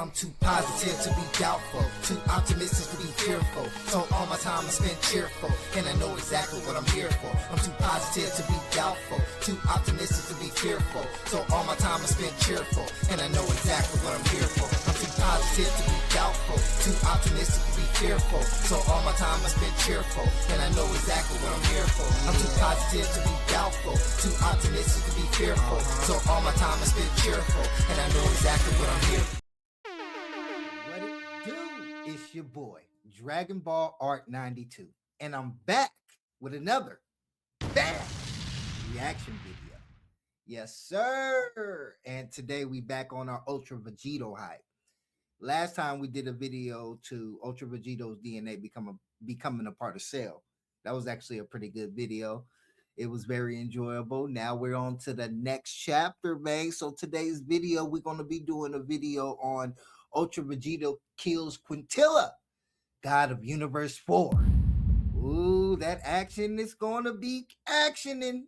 I'm too positive to be doubtful, too optimistic to be fearful. So all my time I spend cheerful, and I know exactly what I'm here for. I'm too positive to be doubtful, too optimistic to be fearful. So all my time I spend cheerful, and I know exactly what I'm here for. I'm too positive to be doubtful, too optimistic to be fearful. So all my time I spend cheerful, and I know exactly what I'm here for. I'm too positive to be doubtful, too optimistic to be fearful. So all my time I spend cheerful, and I know exactly what I'm here for. What it do? It's your boy, Dragon Ball Art 92, and I'm back with another bad reaction video. Yes, sir. And today we back on our Ultra Vegito hype. Last time we did a video to Ultra Vegito's DNA becoming a part of Cell. That was actually a pretty good video. It was very enjoyable. Now we're on to the next chapter, man. So today's video, we're going to be doing a video on Ultra Vegito kills Quitela, God of Universe 4. Ooh, that action is going to be actioning.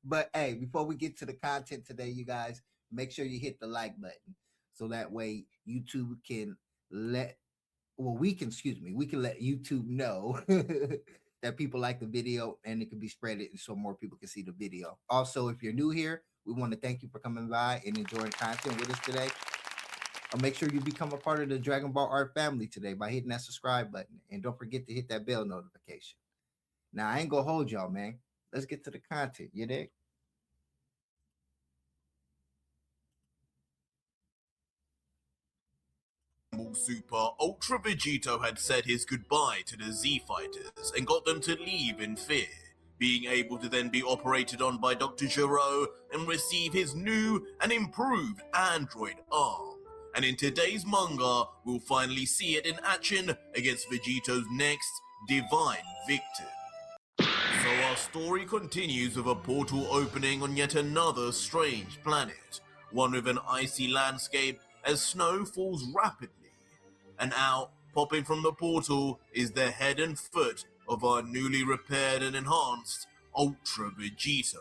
But hey, before we get to the content today, you guys, make sure you hit the like button. So that way YouTube can let, we can let YouTube know that people like the video, and it can be spread so more people can see the video. Also, if you're new here, we want to thank you for coming by and enjoying content with us today. Make sure you become a part of the Dragon Ball Art family today by hitting that subscribe button. And don't forget to hit that bell notification. Now, I ain't gonna hold y'all, man. Let's get to the content. You dig? Super Ultra Vegito had said his goodbye to the Z Fighters and got them to leave in fear, being able to then be operated on by Dr. Gero and receive his new and improved android arm. And in today's manga, we'll finally see it in action against Vegito's next divine victim. So our story continues with a portal opening on yet another strange planet, one with an icy landscape as snow falls rapidly. And out, popping from the portal, is the head and foot of our newly repaired and enhanced Ultra Vegito.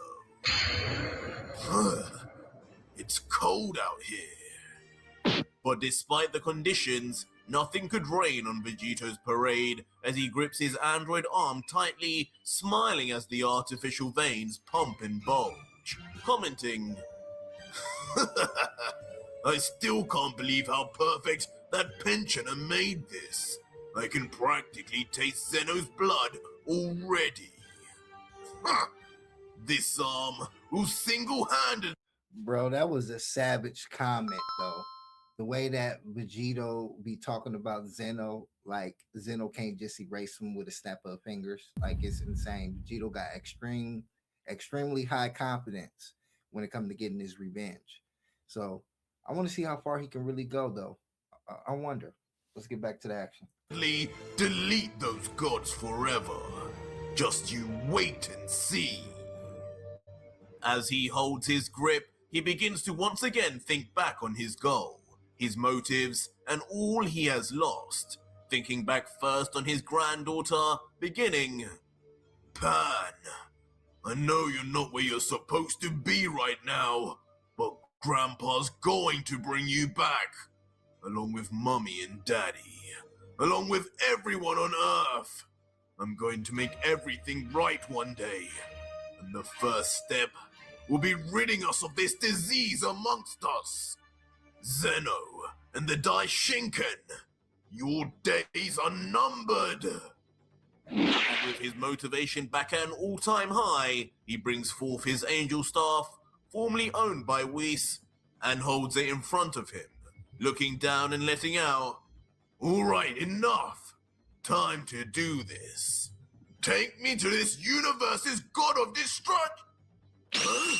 It's cold out here. But despite the conditions, nothing could rain on Vegito's parade as he grips his android arm tightly, smiling as the artificial veins pump and bulge, commenting, I still can't believe how perfect that pensioner made this. I can practically taste Zeno's blood already. This arm will single-handed. Bro, that was a savage comment, though. The way that Vegito be talking about Zeno, like Zeno can't just erase him with a snap of fingers. Like, it's insane. Vegito got extremely high confidence when it comes to getting his revenge. So I want to see how far he can really go, though. I wonder. Let's get back to the action. Delete those gods forever. Just you wait and see. As he holds his grip, he begins to once again think back on his goal, his motives, and all he has lost. Thinking back first on his granddaughter, beginning, Pan, I know you're not where you're supposed to be right now, but Grandpa's going to bring you back, along with Mummy and Daddy, along with everyone on Earth. I'm going to make everything right one day, and the first step will be ridding us of this disease amongst us. Zeno and the Daishinken, your days are numbered. And with his motivation back at an all-time high, he brings forth his angel staff, formerly owned by Whis, and holds it in front of him, looking down and letting out, all right, enough. Time to do this. Take me to this universe's god of destruction. Huh?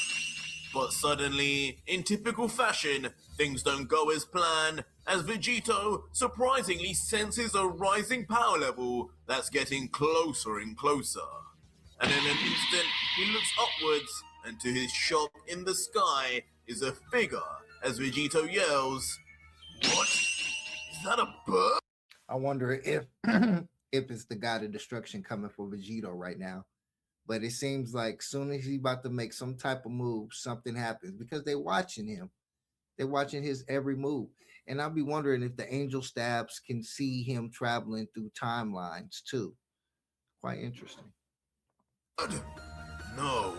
But suddenly, in typical fashion, things don't go as planned, as Vegito surprisingly senses a rising power level that's getting closer and closer. And in an instant, he looks upwards, and to his shock in the sky is a figure as Vegito yells, what? Is that a bird? I wonder if if it's the god of destruction coming for Vegito right now. But it seems like soon as he's about to make some type of move, something happens because they're watching him. They're watching his every move. And I'll be wondering if the angel stabs can see him traveling through timelines too. Quite interesting. Bird? No.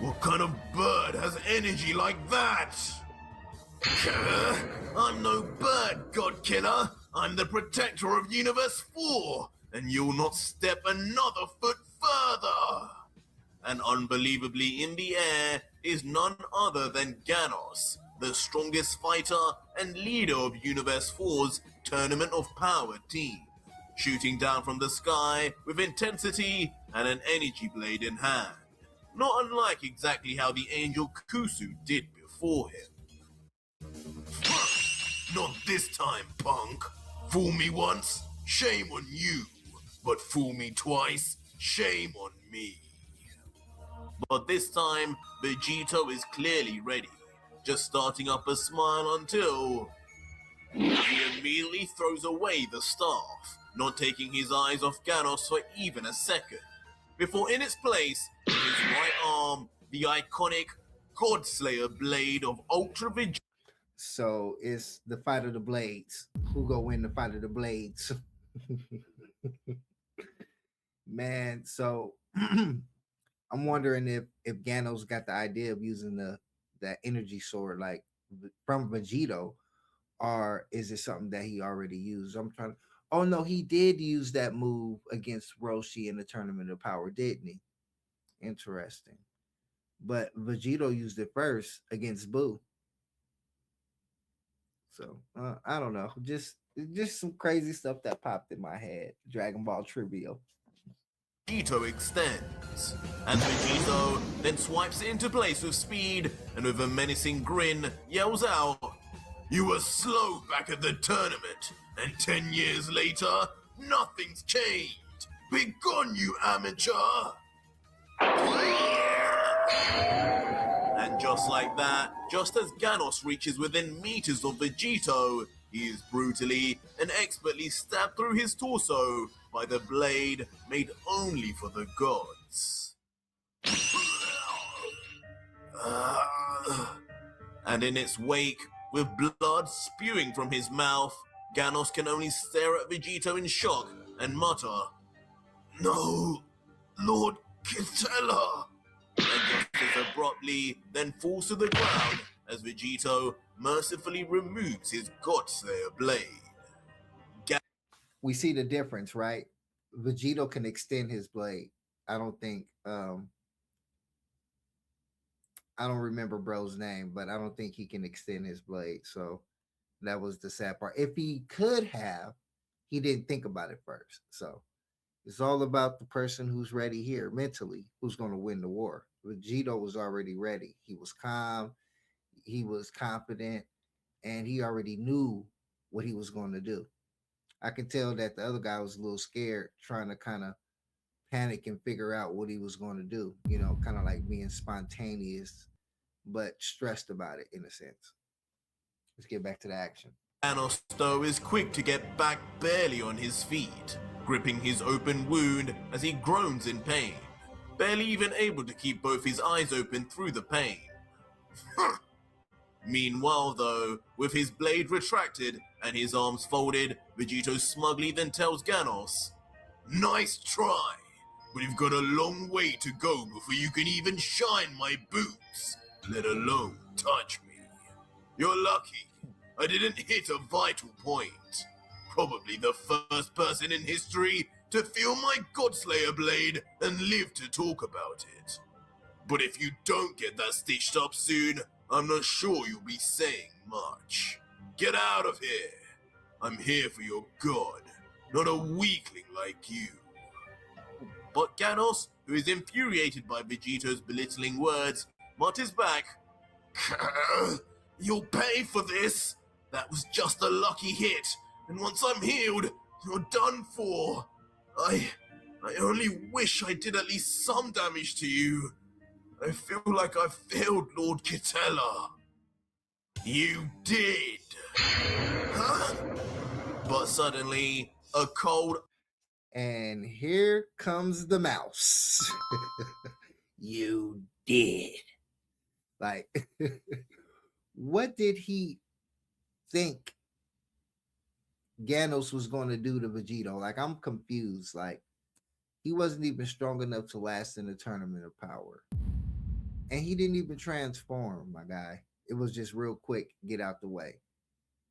What kind of bird has energy like that? I'm no bird, God Killer. I'm the protector of Universe 4, and you'll not step another foot further. And unbelievably in the air is none other than Ganos, the strongest fighter and leader of Universe 4's Tournament of Power team, shooting down from the sky with intensity and an energy blade in hand, not unlike exactly how the angel Kusu did before him. Not this time, punk. Fool me once, shame on you. But fool me twice, shame on me. But this time, Vegito is clearly ready, just starting up a smile until he immediately throws away the staff, not taking his eyes off Ganos for even a second, before in its place, with his right arm, the iconic Godslayer blade of Ultra Vegito. So it's the fight of the blades. Who go win the fight of the blades? Man, so I'm wondering if Ganos got the idea of using that energy sword like from Vegito, or is it something that he already used? I'm trying. Oh no, he did use that move against Roshi in the Tournament of Power, didn't he? Interesting. But Vegito used it first against Boo. So I don't know. Just some crazy stuff that popped in my head. Dragon Ball trivia. Vegito extends, and Vegito then swipes it into place with speed and with a menacing grin yells out, "You were slow back at the tournament, and 10 years later, nothing's changed. Begone, you amateur!" And just like that, just as Ganos reaches within meters of Vegito, he is brutally and expertly stabbed through his torso by the blade made only for the gods. And in its wake, with blood spewing from his mouth, Ganos can only stare at Vegito in shock and mutter, "No, Lord Quitela!" And just as abruptly then falls to the ground as Vegito mercifully removes his Godslayer blade. We see the difference, right? Vegito can extend his blade. I don't think I don't remember bro's name, but I don't think he can extend his blade. So that was the sad part. If he could have, he didn't think about it first. So it's all about the person who's ready here mentally, who's going to win the war. Vegito was already ready. He was calm, he was confident, and he already knew what he was going to do. I can tell that the other guy was a little scared, trying to kind of panic and figure out what he was going to do, kind of like being spontaneous, but stressed about it in a sense. Let's get back to the action. Thanos, though, is quick to get back barely on his feet, gripping his open wound as he groans in pain, barely even able to keep both his eyes open through the pain. Meanwhile, though, with his blade retracted and his arms folded, Vegito smugly then tells Ganos, "Nice try, but you've got a long way to go before you can even shine my boots, let alone touch me. You're lucky. I didn't hit a vital point. Probably the first person in history to feel my Godslayer blade and live to talk about it. But if you don't get that stitched up soon, I'm not sure you'll be saying much. Get out of here. I'm here for your god, not a weakling like you." But Ganos, who is infuriated by Vegito's belittling words, mutters back, "You'll pay for this. That was just a lucky hit, and once I'm healed, you're done for. I only wish I did at least some damage to you. I feel like I've failed Lord Quitela." "You did." Huh? But suddenly, a cold And here comes the mouse. You did. Like, What did he think Ganos was going to do to Vegito? Like, I'm confused. Like, he wasn't even strong enough to last in the tournament of power. And he didn't even transform, my guy. It was just real quick, get out the way.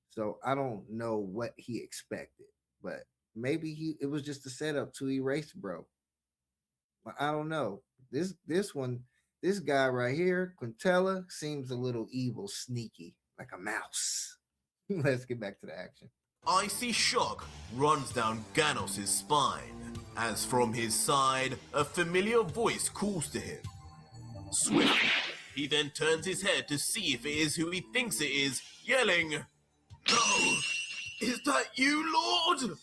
So I don't know what he expected, but maybe it was just a setup to erase bro. I don't know. This guy right here, Quintella, seems a little evil, sneaky, like a mouse. Let's get back to the action. Icy shock runs down Ganos' spine, as from his side, a familiar voice calls to him. Swiftly, he then turns his head to see if it is who he thinks it is, yelling, "No! Is that you, Lord?" And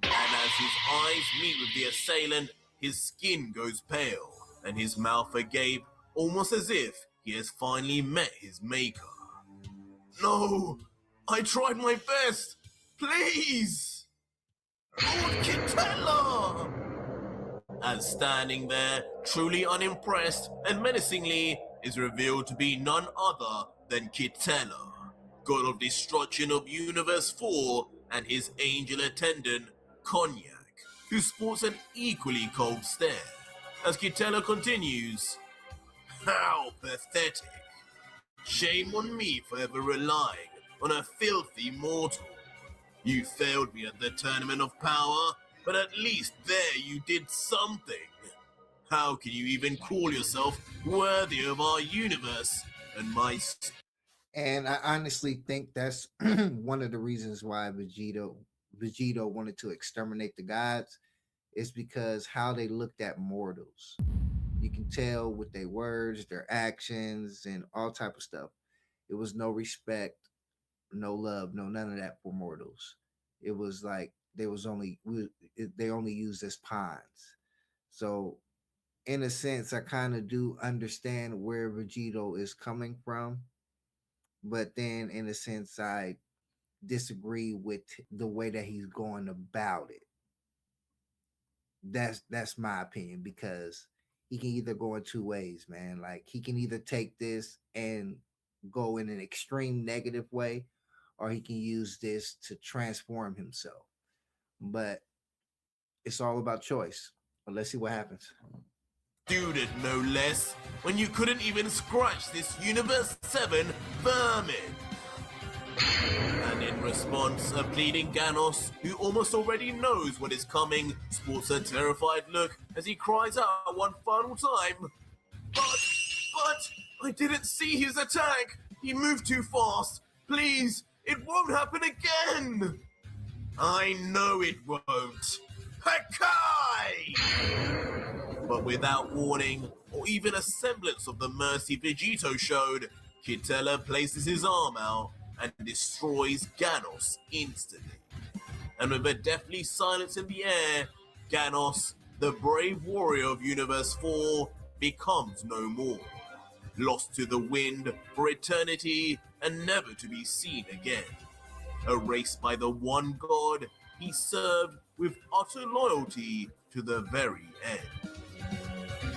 as his eyes meet with the assailant, his skin goes pale, and his mouth agape, almost as if he has finally met his maker. "No! I tried my best! Please! Lord Quitela!" As standing there, truly unimpressed and menacingly, is revealed to be none other than Quitela, god of destruction of Universe 4, and his angel attendant, Cognac, who sports an equally cold stare. As Quitela continues, "How pathetic! Shame on me for ever relying on a filthy mortal. You failed me at the Tournament of Power, but at least there you did something. How can you even call yourself worthy of our universe and my..." And I honestly think that's one of the reasons why Vegito wanted to exterminate the gods is because how they looked at mortals. You can tell with their words, their actions, and all type of stuff. It was no respect, no love, no none of that for mortals. It was like they only used as pawns. So in a sense, I kind of do understand where Vegito is coming from, but then in a sense, I disagree with the way that he's going about it. That's my opinion because he can either go in two ways, man. Like he can either take this and go in an extreme negative way, or he can use this to transform himself. But it's all about choice. But let's see what happens. Student, no less, when you couldn't even scratch this Universe 7 vermin. And in response, a pleading Ganos, who almost already knows what is coming, sports a terrified look as he cries out one final time, But, I didn't see his attack! He moved too fast! Please, it won't happen again!" "I know it won't! Hakai!" But without warning, or even a semblance of the mercy Vegito showed, Quitela places his arm out and destroys Ganos instantly. And with a deathly silence in the air, Ganos, the brave warrior of Universe 4, becomes no more, lost to the wind for eternity and never to be seen again. Erased by the one god he served with utter loyalty to the very end.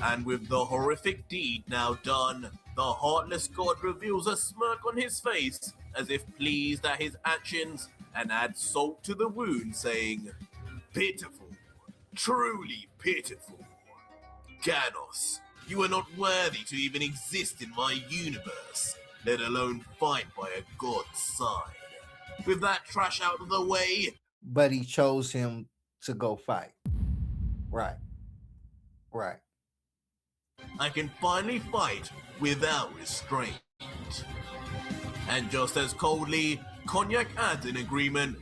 And with the horrific deed now done, the heartless god reveals a smirk on his face as if pleased at his actions and adds salt to the wound, saying, "Pitiful, truly pitiful. Ganos, you are not worthy to even exist in my universe, let alone fight by a god's side. With that trash out of the way..." But he chose him to go fight. Right. Right. "I can finally fight without restraint." And just as coldly, Cognac adds in agreement,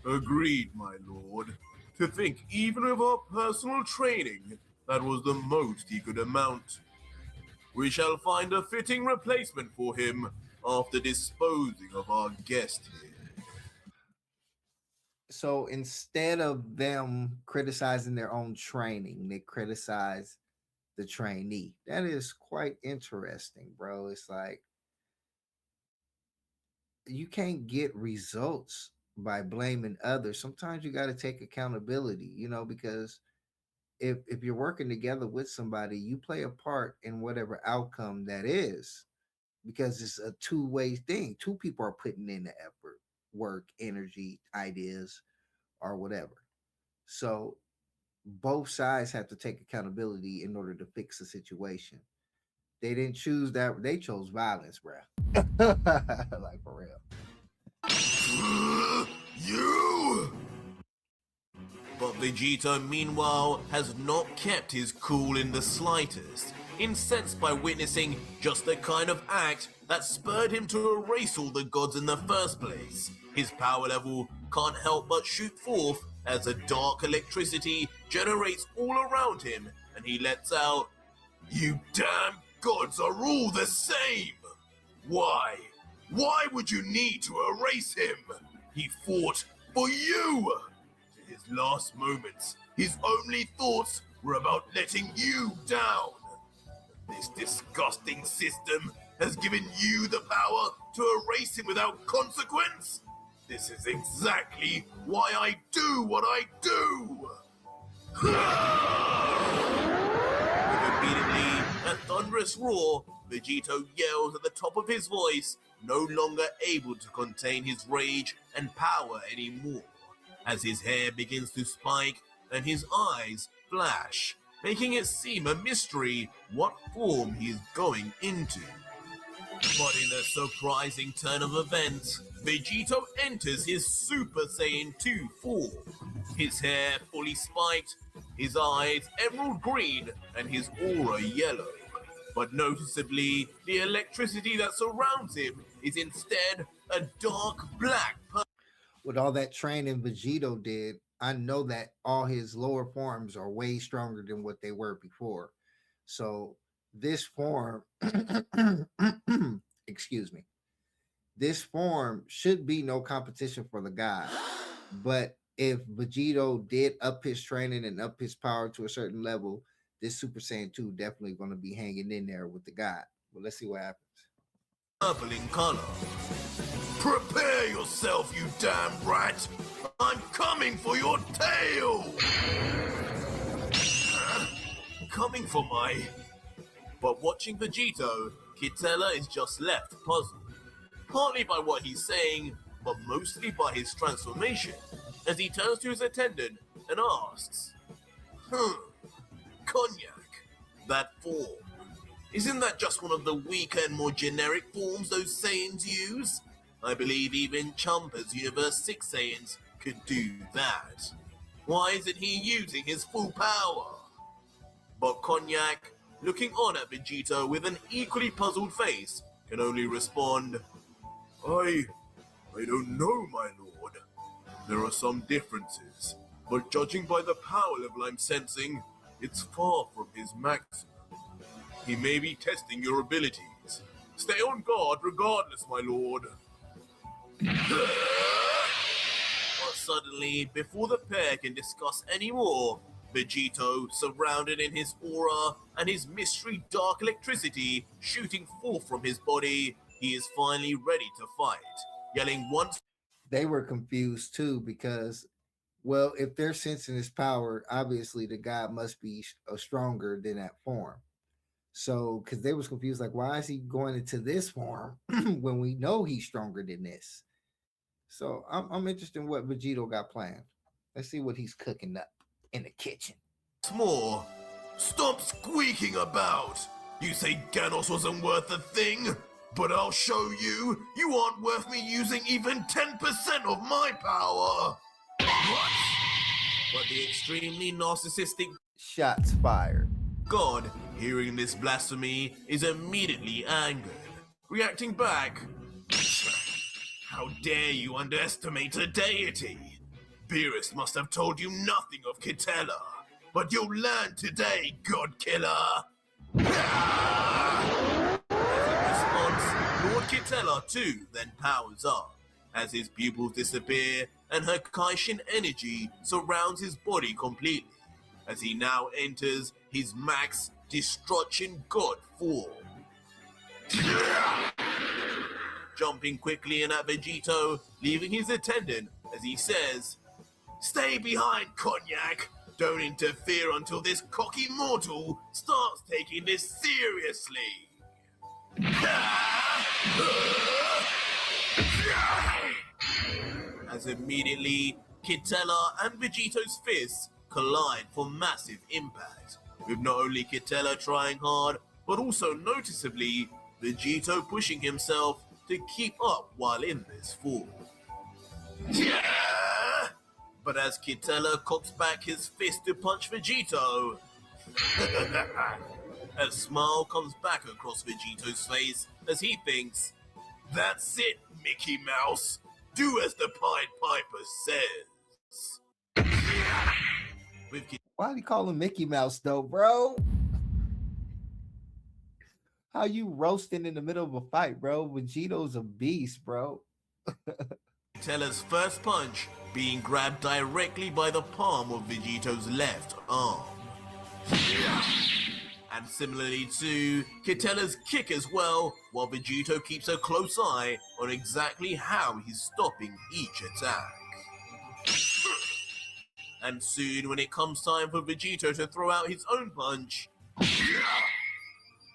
"Agreed, my lord. To think even with our personal training, that was the most he could amount. We shall find a fitting replacement for him after disposing of our guest here." So instead of them criticizing their own training, they criticize the trainee. That is quite interesting, bro. It's like you can't get results by blaming others. Sometimes you got to take accountability, because if you're working together with somebody, you play a part in whatever outcome that is. because it's a two-way thing. Two people are putting in the effort, work, energy, ideas, or whatever. So both sides have to take accountability in order to fix the situation. They didn't choose that; they chose violence, bruh. Like for real. You! But Vegito, meanwhile, has not kept his cool in the slightest, incensed by witnessing just the kind of act that spurred him to erase all the gods in the first place. His power level can't help but shoot forth as a dark electricity generates all around him, and he lets out, "You damn gods are all the same! Why? Why would you need to erase him? He fought for you! To his last moments, his only thoughts were about letting you down. This disgusting system has given you the power to erase him without consequence. This is exactly why I do what I do." With immediately a thunderous roar, Vegito yells at the top of his voice, no longer able to contain his rage and power anymore, as his hair begins to spike and his eyes flash, making it seem a mystery what form he is going into. But in a surprising turn of events, Vegito enters his Super Saiyan 2 form. His hair fully spiked, his eyes emerald green, and his aura yellow. But noticeably, the electricity that surrounds him is instead a dark black. With all that training Vegito did, I know that all his lower forms are way stronger than what they were before. So this form, excuse me, this form should be no competition for the god. But if Vegito did up his training and up his power to a certain level, this Super Saiyan 2 definitely going to be hanging in there with the god. Well, let's see what happens. Purple in color. Prepare yourself, you damn rat! I'm coming for your tail! Coming for my... But watching Vegito, Quitela is just left puzzled. Partly by what he's saying, but mostly by his transformation, as he turns to his attendant and asks, Cognac, that form, isn't that just one of the weaker and more generic forms those Saiyans use? I believe even Champa's Universe 6 Saiyans could do that. Why isn't he using his full power? But Cognac, looking on at Vegito with an equally puzzled face, can only respond, I don't know, my lord. There are some differences, but judging by the power level I'm sensing, it's far from his maximum. He may be testing your abilities. Stay on guard regardless, my lord. But suddenly, before the pair can discuss any more, Vegito, surrounded in his aura and his mystery dark electricity shooting forth from his body, he is finally ready to fight, yelling once. They were confused too because, well, if they're sensing his power, obviously the god must be stronger than that form. So, because they was confused, like, why is he going into this form when we know he's stronger than this? So, I'm interested in what Vegito got planned. Let's see what he's cooking up in the kitchen. More. Stop squeaking about. You say Ganos wasn't worth a thing, but I'll show you. You aren't worth me using even 10% of my power. What? But the extremely narcissistic Shots fired. God, hearing this blasphemy, is immediately angered, reacting back. How dare you underestimate a deity? Beerus must have told you nothing of Quitela, but you'll learn today, God Killer. As in response, Lord Quitela too then powers up, as his pupils disappear and her Kaishin energy surrounds his body completely, as he now enters his max destruction god form. Jumping quickly in at Vegito, leaving his attendant as he says, Stay behind, Cognac! Don't interfere until this cocky mortal starts taking this seriously! As immediately, Quitela and Vegito's fists collide for massive impact, with not only Quitela trying hard, but also noticeably Vegito pushing himself to keep up while in this form. But as Quitela cocks back his fist to punch Vegito, a smile comes back across Vegito's face as he thinks, "That's it, Mickey Mouse. Do as the Pied Piper says." With Why do you call him Mickey Mouse though, bro? How you roasting in the middle of a fight, bro? Vegito's a beast, bro. Quitela's first punch being grabbed directly by the palm of Vegito's left arm. And similarly to Quitela's kick as well, while Vegito keeps a close eye on exactly how he's stopping each attack. And soon, when it comes time for Vegito to throw out his own punch,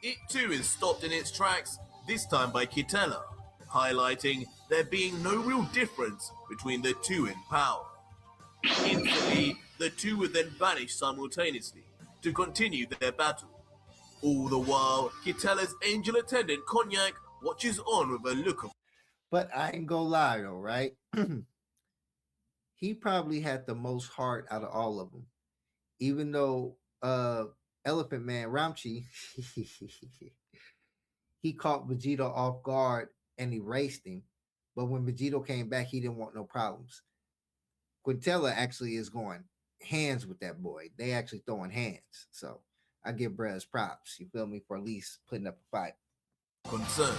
it too is stopped in its tracks, this time by Quitela, highlighting there being no real difference between the two in power. Instantly, the two would then vanish simultaneously to continue their battle. All the while, Quitela's angel attendant Cognac watches on with a look of. But I ain't gonna lie though, right? He probably had the most heart out of all of them. Even though Elephant Man Ramchi he caught Vegito off guard and erased him. But when Vegito came back, he didn't want no problems. Quintella actually is going hands with that boy. They actually throwing hands. So I give Brez props. You feel me? For at least putting up a fight. Concern.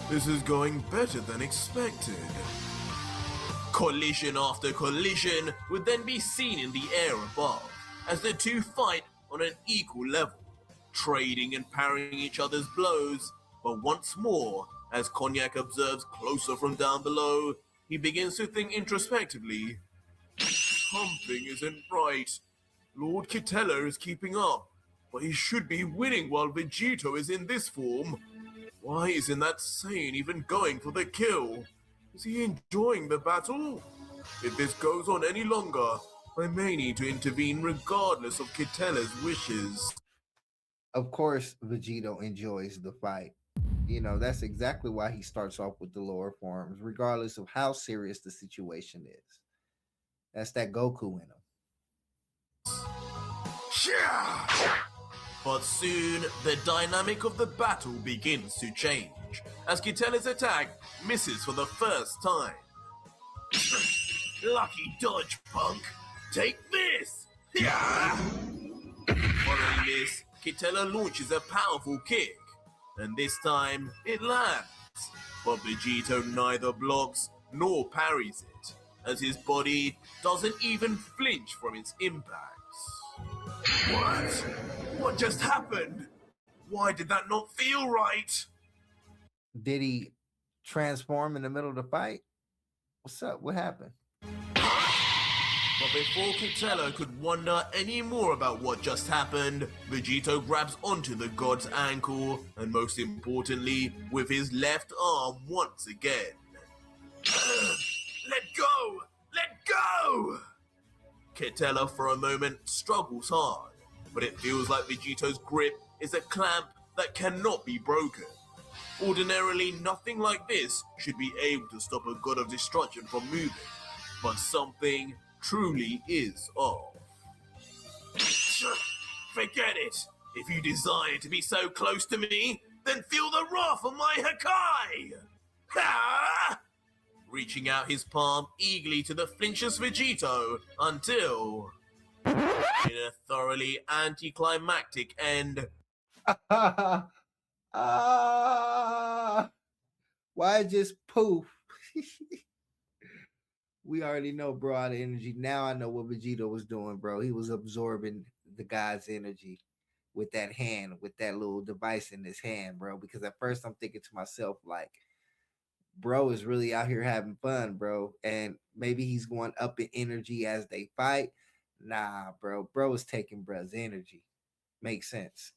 This is going better than expected. Collision after collision would then be seen in the air above, as the two fight on an equal level, trading and parrying each other's blows. But once more, as Cognac observes closer from down below, he begins to think introspectively. Something isn't right. Lord Quitela is keeping up, but he should be winning while Vegito is in this form. Why isn't that Saiyan even going for the kill? Is he enjoying the battle? If this goes on any longer, I may need to intervene regardless of Quitela's wishes. Of course, Vegito enjoys the fight. You know, that's exactly why he starts off with the lower forms, regardless of how serious the situation is. That's that Goku in him. But soon, the dynamic of the battle begins to change, as Quitela's attack misses for the first time. Lucky dodge, punk! Take this! Following this, Quitela launches a powerful kick, and this time it lands. But Vegito neither blocks nor parries it, as his body doesn't even flinch from its impacts. What? What just happened? Why did that not feel right? Did he transform in the middle of the fight? What's up? What happened? But before Quitela could wonder any more about what just happened, Vegito grabs onto the god's ankle, and most importantly, with his left arm once again. Let go! Let go! Quitela for a moment struggles hard, but it feels like Vegito's grip is a clamp that cannot be broken. Ordinarily, nothing like this should be able to stop a god of destruction from moving, but something truly is off. Forget it! If you desire to be so close to me, then feel the wrath of my Hakai! Ha! Reaching out his palm eagerly to the flinchless Vegito until, in a thoroughly anticlimactic end, Why just poof? We already know, bro, out of energy. Now I know what Vegito was doing, bro. He was absorbing the guy's energy with that hand, with that little device in his hand, bro. Because at first I'm thinking to myself, like, bro is really out here having fun, bro. And maybe he's going up in energy as they fight. Nah, bro. Bro is taking bro's energy. Makes sense.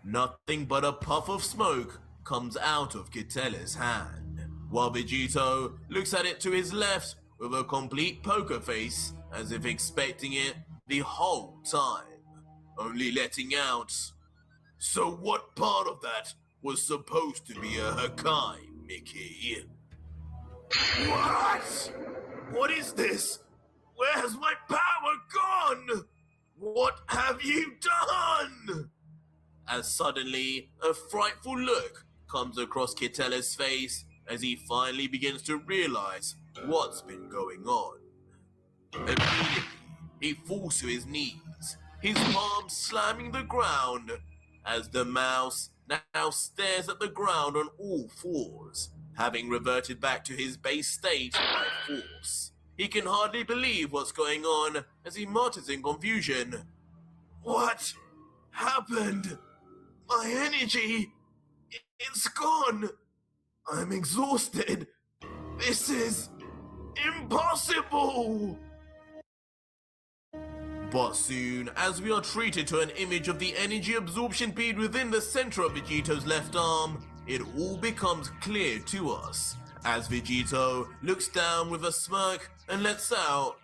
Nothing but a puff of smoke comes out of Quitela's hand, while Vegito looks at it to his left with a complete poker face as if expecting it the whole time, only letting out. So what part of that was supposed to be a Hakai, Mickey? What? What is this? Where has my power gone? What have you done? As suddenly, a frightful look comes across Quitela's face as he finally begins to realize what's been going on. Immediately, he falls to his knees, his palms slamming the ground, as the mouse now stares at the ground on all fours, having reverted back to his base state by force. He can hardly believe what's going on as he mutters in confusion. What happened? My energy, it's gone. I'm exhausted. This is impossible. But soon, as we are treated to an image of the energy absorption bead within the center of Vegito's left arm, it all becomes clear to us as Vegito looks down with a smirk and lets out,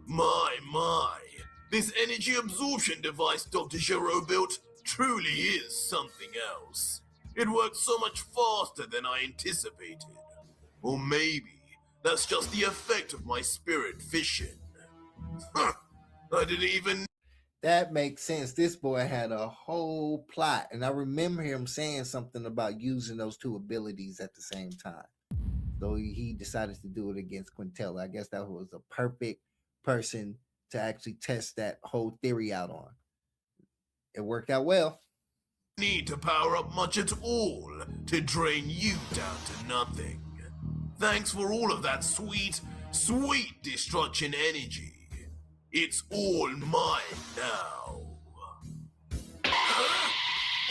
My, this energy absorption device Dr. Giro built truly is something else. It works so much faster than I anticipated. Or maybe that's just the effect of my spirit fishing. I didn't even. That makes sense. This boy had a whole plot, and I remember him saying something about using those two abilities at the same time. So he decided to do it against Quintela. I guess that was a perfect person to actually test that whole theory out on. It worked out well. Need to power up much at all to drain you down to nothing. Thanks for all of that sweet destruction energy. It's all mine now.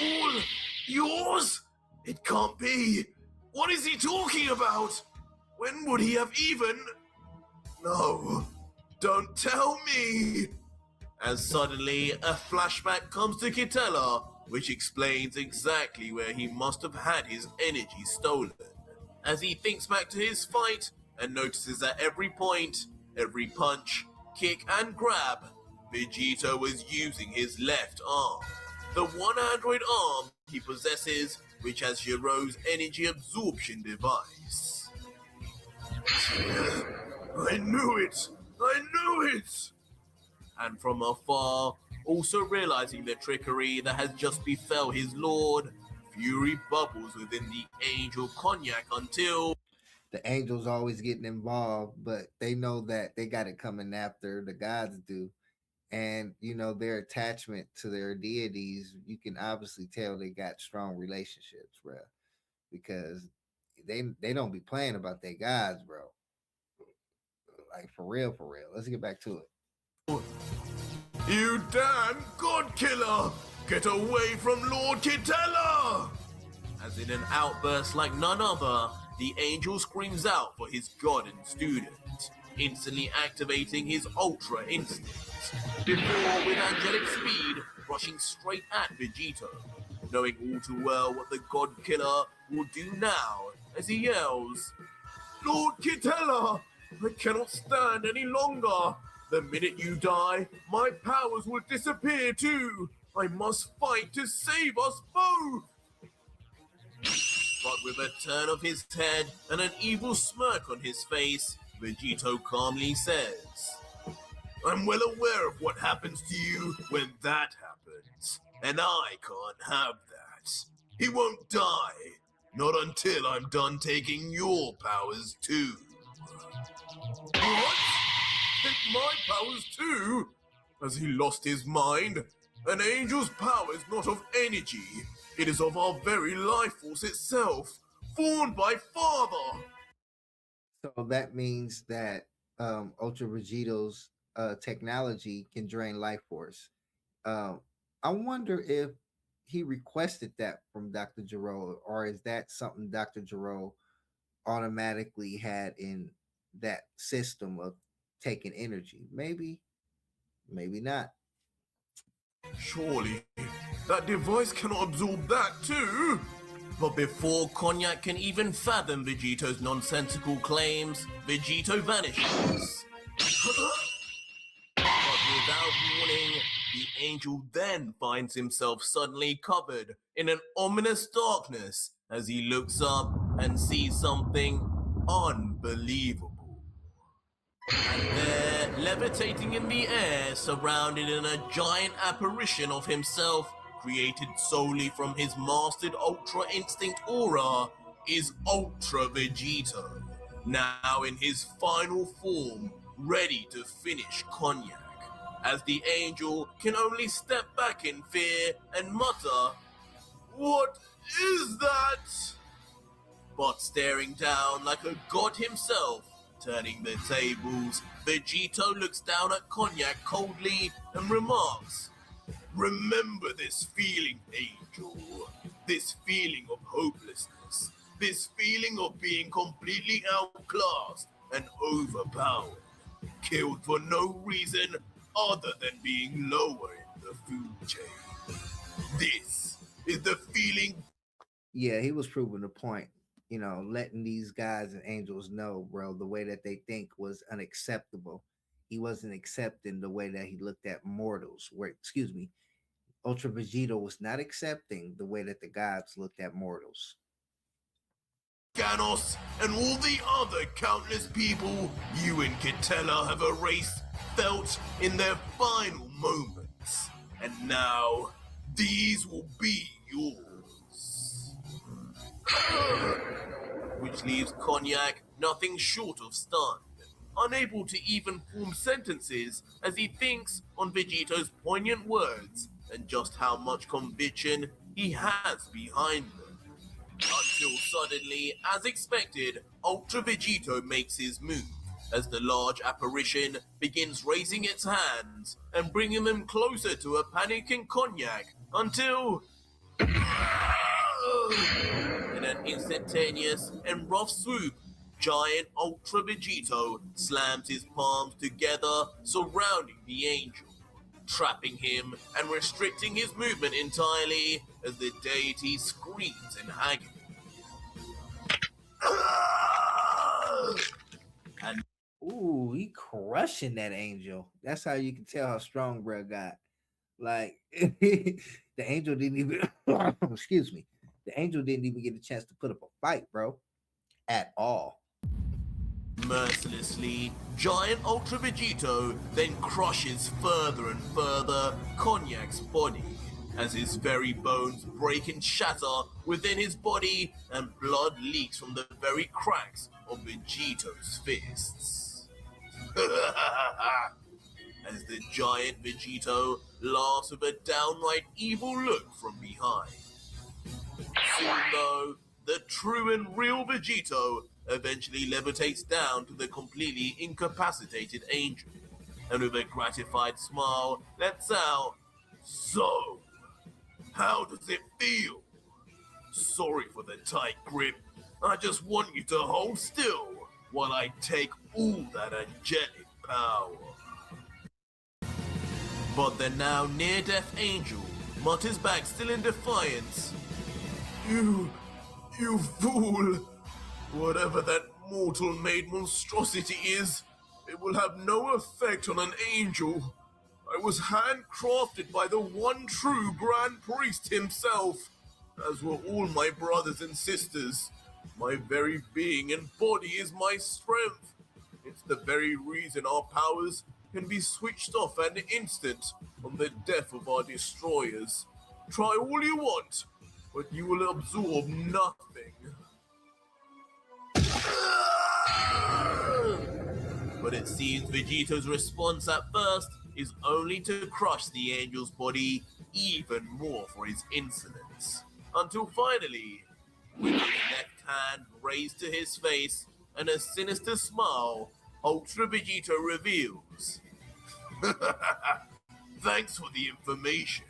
All yours? It can't be. What is he talking about? When would he have even... No, don't tell me. As suddenly a flashback comes to Quitela, which explains exactly where he must have had his energy stolen. As he thinks back to his fight and notices at every point, every punch, kick and grab, Vegito was using his left arm, the one android arm he possesses which has Giro's energy absorption device. I knew it! And from afar, also realizing the trickery that has just befell his lord, fury bubbles within the angel cognac until... The angels always getting involved, but they know that they got it coming after the gods do. And their attachment to their deities, you can obviously tell they got strong relationships, bro. Because they don't be playing about their gods, bro. Like for real. Let's get back to it. You damn god killer! Get away from Lord Quitela! As in an outburst like none other, the angel screams out for his god and student, instantly activating his ultra instinct, before with angelic speed rushing straight at Vegito, knowing all too well what the god killer will do now as he yells, Lord Quitela, I cannot stand any longer. The minute you die, my powers will disappear too. I must fight to save us both. But with a turn of his head and an evil smirk on his face, Vegito calmly says, I'm well aware of what happens to you when that happens, and I can't have that. He won't die, not until I'm done taking your powers too. What? Take my powers too? Has he lost his mind? An angel's power is not of energy. It is of our very life force itself, formed by Father. So that means that Ultra Vegito's technology can drain life force. I wonder if he requested that from Dr. Giro, or is that something Dr. Giro automatically had in that system of taking energy? Maybe not. Surely, that device cannot absorb that too! But before Cognac can even fathom Vegito's nonsensical claims, Vegito vanishes. But without warning, the angel then finds himself suddenly covered in an ominous darkness as he looks up and sees something unbelievable. And there, levitating in the air, surrounded in a giant apparition of himself, created solely from his mastered Ultra Instinct aura, is Ultra Vegito, now in his final form, ready to finish Cognac, as the angel can only step back in fear and mutter, "What is that?" But staring down like a god himself, turning the tables, Vegito looks down at Cognac coldly and remarks, "Remember this feeling, Angel. This feeling of hopelessness. This feeling of being completely outclassed and overpowered. Killed for no reason other than being lower in the food chain. This is the feeling." Yeah, he was proving the point. Letting these guys and angels know, bro, the way that they think was unacceptable. He wasn't accepting the way that he looked at mortals. Where, excuse me, Ultra Vegito was not accepting the way that the gods looked at mortals. Ganos and all the other countless people you and Quitela have erased felt in their final moments. And now, these will be yours. Which leaves Cognac nothing short of stunned, unable to even form sentences as he thinks on Vegito's poignant words and just how much conviction he has behind them. Until suddenly, as expected, Ultra Vegito makes his move as the large apparition begins raising its hands and bringing them closer to a panicking Cognac until... In an instantaneous and rough swoop, giant Ultra Vegito slams his palms together, surrounding the angel, trapping him and restricting his movement entirely as the deity screams in agony. And Ooh, he crushing that angel. That's how you can tell how strong bro got. Like the angel didn't even excuse me. The angel didn't even get a chance to put up a fight, bro. At all. mercilessly, giant Ultra Vegito then crushes further and further Cognac's body, as his very bones break and shatter within his body and blood leaks from the very cracks of Vegito's fists. As the giant Vegito laughs with a downright evil look from behind. Soon though, the true and real Vegito eventually levitates down to the completely incapacitated angel, and with a gratified smile lets out, "So, how does it feel? Sorry for the tight grip. I just want you to hold still while I take all that angelic power." But the now near-death angel mutters back still in defiance, You fool! Whatever that mortal-made monstrosity is, it will have no effect on an angel. I was handcrafted by the one true Grand Priest himself, as were all my brothers and sisters. My very being and body is my strength. It's the very reason our powers can be switched off at an instant on the death of our destroyers. Try all you want, but you will absorb nothing. But it seems Vegito's response at first is only to crush the angel's body even more for his insolence. Until finally, with his left hand raised to his face and a sinister smile, Ultra Vegito reveals, "Thanks for the information,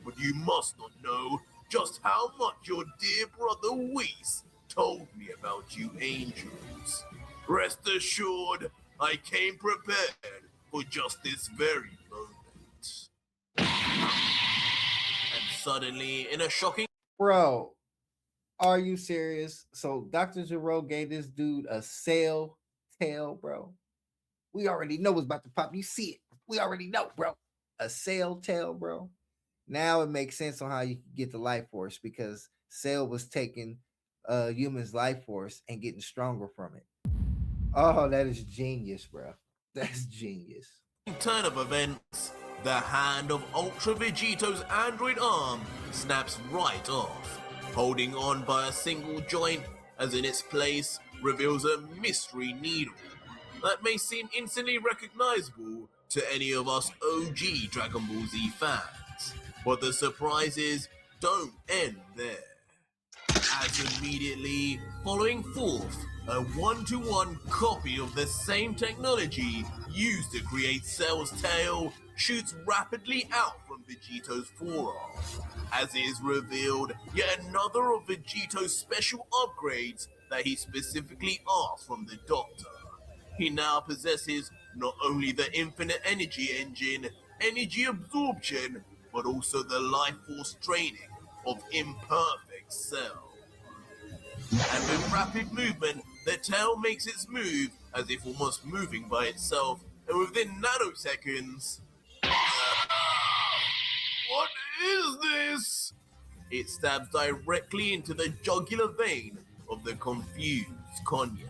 but you must not know just how much your dear brother Whis told me about you angels. Rest assured, I came prepared for just this very moment." And suddenly, in a shocking Bro, are you serious? So Dr. Gero gave this dude a sail tail, bro. We already know what's about to pop. You see it. We already know, bro. A sail tail, bro. Now it makes sense on how you can get the life force because Sail was taking a human's life force and getting stronger from it. Oh, that is genius, bro. That's genius. turn of events, the hand of Ultra Vegito's android arm snaps right off, holding on by a single joint as in its place reveals a mystery needle that may seem instantly recognizable to any of us OG Dragon Ball Z fans. But the surprises don't end there, as immediately following forth, a one-to-one copy of the same technology used to create Cell's tail shoots rapidly out from Vegito's forearm. As it is revealed, yet another of Vegito's special upgrades that he specifically asked from the Doctor. He now possesses not only the infinite energy engine, energy absorption, but also the life force training of imperfect Cell. And with rapid movement, the tail makes its move as if almost moving by itself, and within nanoseconds. What is this? It stabs directly into the jugular vein of the confused Cognac.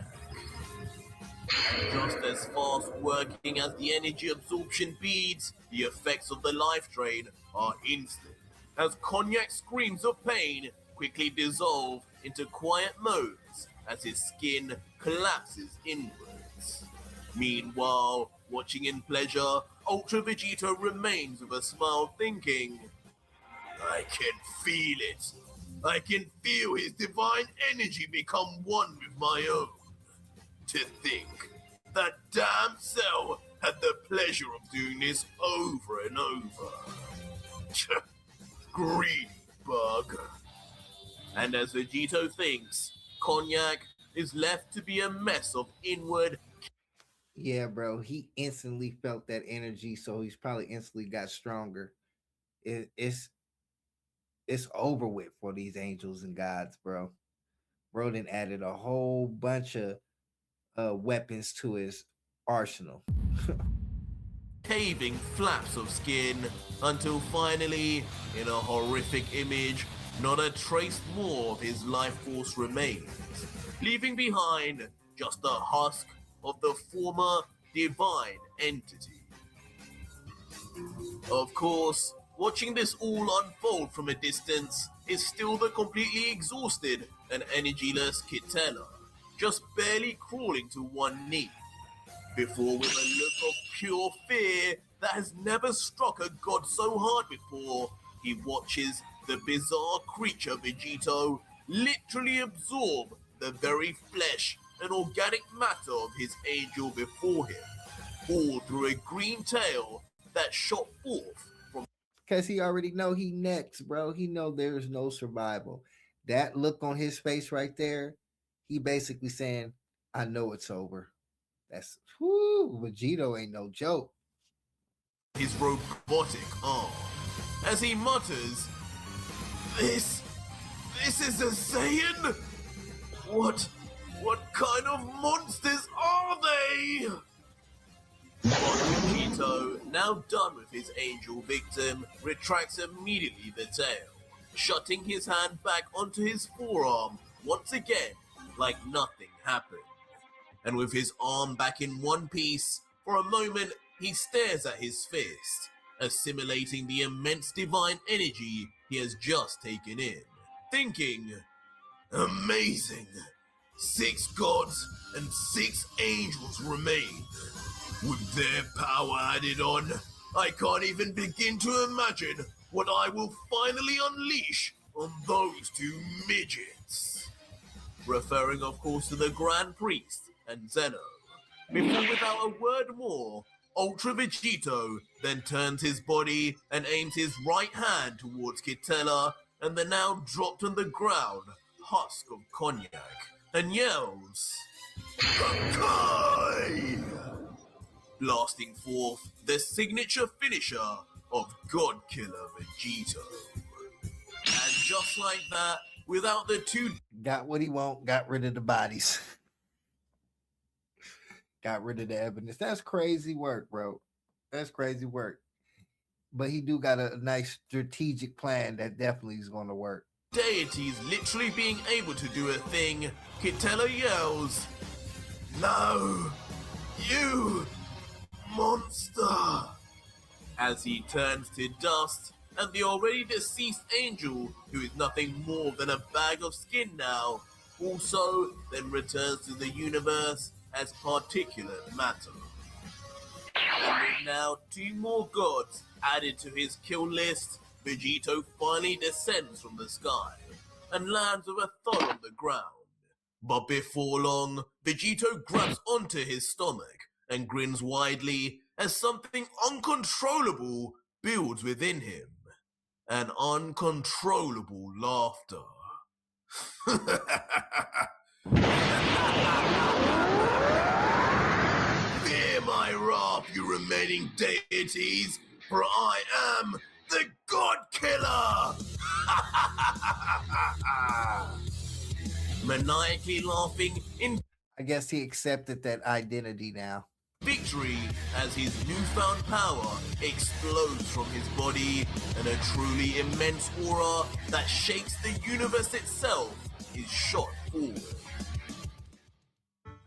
Just as fast working as the energy absorption beads, the effects of the life drain are instant, as Cognac's screams of pain quickly dissolve into quiet moans as his skin collapses inwards. Meanwhile, watching in pleasure, Ultra Vegito remains with a smile thinking, I can feel it. I can feel his divine energy become one with my own. To think that damn Cell had the pleasure of doing this over and over. Greedy bug. And as Vegito thinks, Cognac is left to be a mess of inward. Yeah, bro. He instantly felt that energy, so he's probably instantly got stronger. It's over with for these angels and gods, bro. Bro then added a whole bunch of weapons to his arsenal. Caving flaps of skin until finally, in a horrific image, not a trace more of his life force remains, leaving behind just the husk of the former divine entity. Of course, watching this all unfold from a distance is still the completely exhausted and energyless Quitela, just barely crawling to one knee, before with a look of pure fear that has never struck a god so hard before, he watches the bizarre creature Vegito literally absorb the very flesh and organic matter of his angel before him, all through a green tail that shot forth from. Because he already know he next, bro. He know there's no survival. That look on his face right there, he basically saying, I know it's over. That's whoo, Vegito ain't no joke. His robotic arm, as he mutters, This is a Saiyan? What kind of monsters are they? But Vegito, now done with his angel victim, retracts immediately the tail, shutting his hand back onto his forearm once again like nothing happened. And with his arm back in one piece, for a moment he stares at his fist, assimilating the immense divine energy he has just taken in, thinking, amazing! 6 gods and 6 angels remain. With their power added on, I can't even begin to imagine what I will finally unleash on those 2 midgets. Referring, of course, to the Grand Priest and Zeno. Before, without a word more, Ultra Vegito then turns his body and aims his right hand towards Quitela and the now dropped on the ground husk of Cognac and yells, Kai! Blasting forth the signature finisher of God Killer Vegito. And just like that, without the two... Got what he want, got rid of the bodies. Got rid of the evidence. That's crazy work, bro. That's crazy work. But he do got a nice strategic plan that definitely is going to work. Deities literally being able to do a thing, Quitela yells, "No! You! Monster!" As he turns to dust, and the already deceased angel, who is nothing more than a bag of skin now, also then returns to the universe as particulate matter. And with now 2 more gods added to his kill list, Vegito finally descends from the sky and lands with a thud on the ground. But before long, Vegito grabs onto his stomach and grins widely as something uncontrollable builds within him. An uncontrollable laughter. Fear my wrath, you remaining deities, for I am the God Killer! Maniacally laughing in I guess he accepted that identity now. victory as his newfound power explodes from his body, and a truly immense aura that shakes the universe itself is shot forward.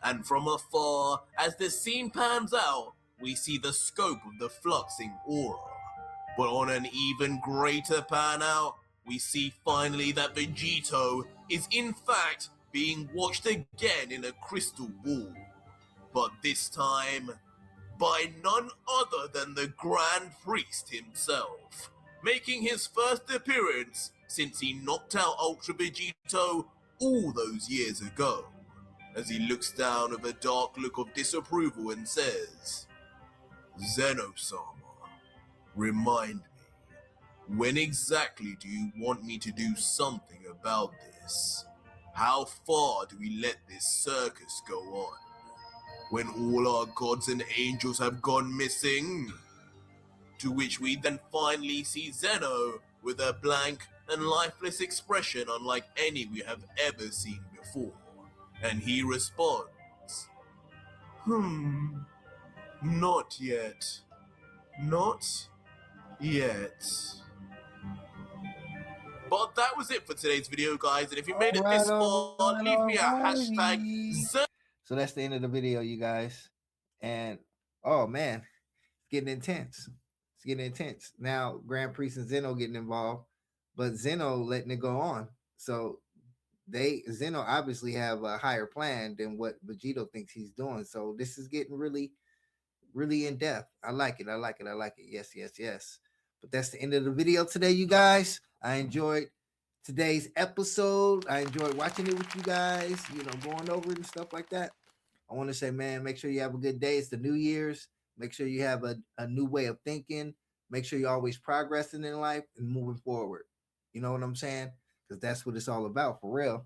And from afar, as the scene pans out, we see the scope of the fluxing aura. But on an even greater pan out, we see finally that Vegito is in fact being watched again in a crystal ball. But this time, by none other than the Grand Priest himself, making his first appearance since he knocked out Ultra Vegito all those years ago, as he looks down with a dark look of disapproval and says, "Zeno-sama, remind me, when exactly do you want me to do something about this? How far do we let this circus go on? When all our gods and angels have gone missing?" To which we then finally see Zeno with a blank and lifeless expression unlike any we have ever seen before. And he responds, "Not yet. Not yet." But that was it for today's video, guys. And if you made it this far, leave me a hashtag Zeno. So that's the end of the video, you guys. And oh man, it's getting intense. It's getting intense. Now Grand Priest and Zeno getting involved, but Zeno letting it go on. So Zeno obviously have a higher plan than what Vegito thinks he's doing. So this is getting really, really in depth. I like it. I like it. I like it. Yes, yes, yes. But that's the end of the video today, you guys. I enjoyed today's episode. I enjoyed watching it with you guys, going over it and stuff like that. I want to say, man, make sure you have a good day. It's the New Year's. Make sure you have a new way of thinking. Make sure you're always progressing in life and moving forward. You know what I'm saying? Because that's what it's all about, for real.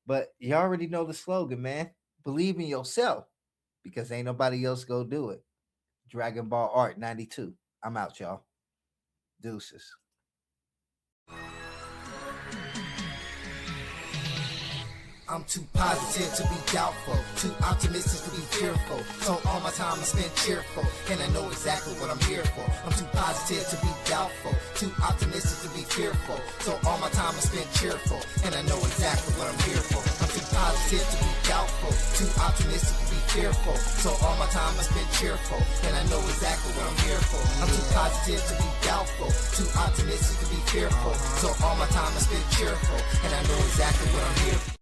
But you already know the slogan, man. Believe in yourself, because ain't nobody else go do it. Dragon Ball Art 92. I'm out, y'all. Deuces. I'm too positive to be doubtful, too optimistic to be fearful. So all my time I spend cheerful, and I know exactly what I'm here for. I'm too positive to be doubtful, too optimistic to be fearful. So all my time I spend cheerful, and I know exactly what I'm here for. I'm too positive to be doubtful, too optimistic to be fearful. So all my time I spend cheerful, and I know exactly what I'm here for. I'm too positive to be doubtful, too optimistic to be fearful. So all my time I spend cheerful, and I know exactly what I'm here for.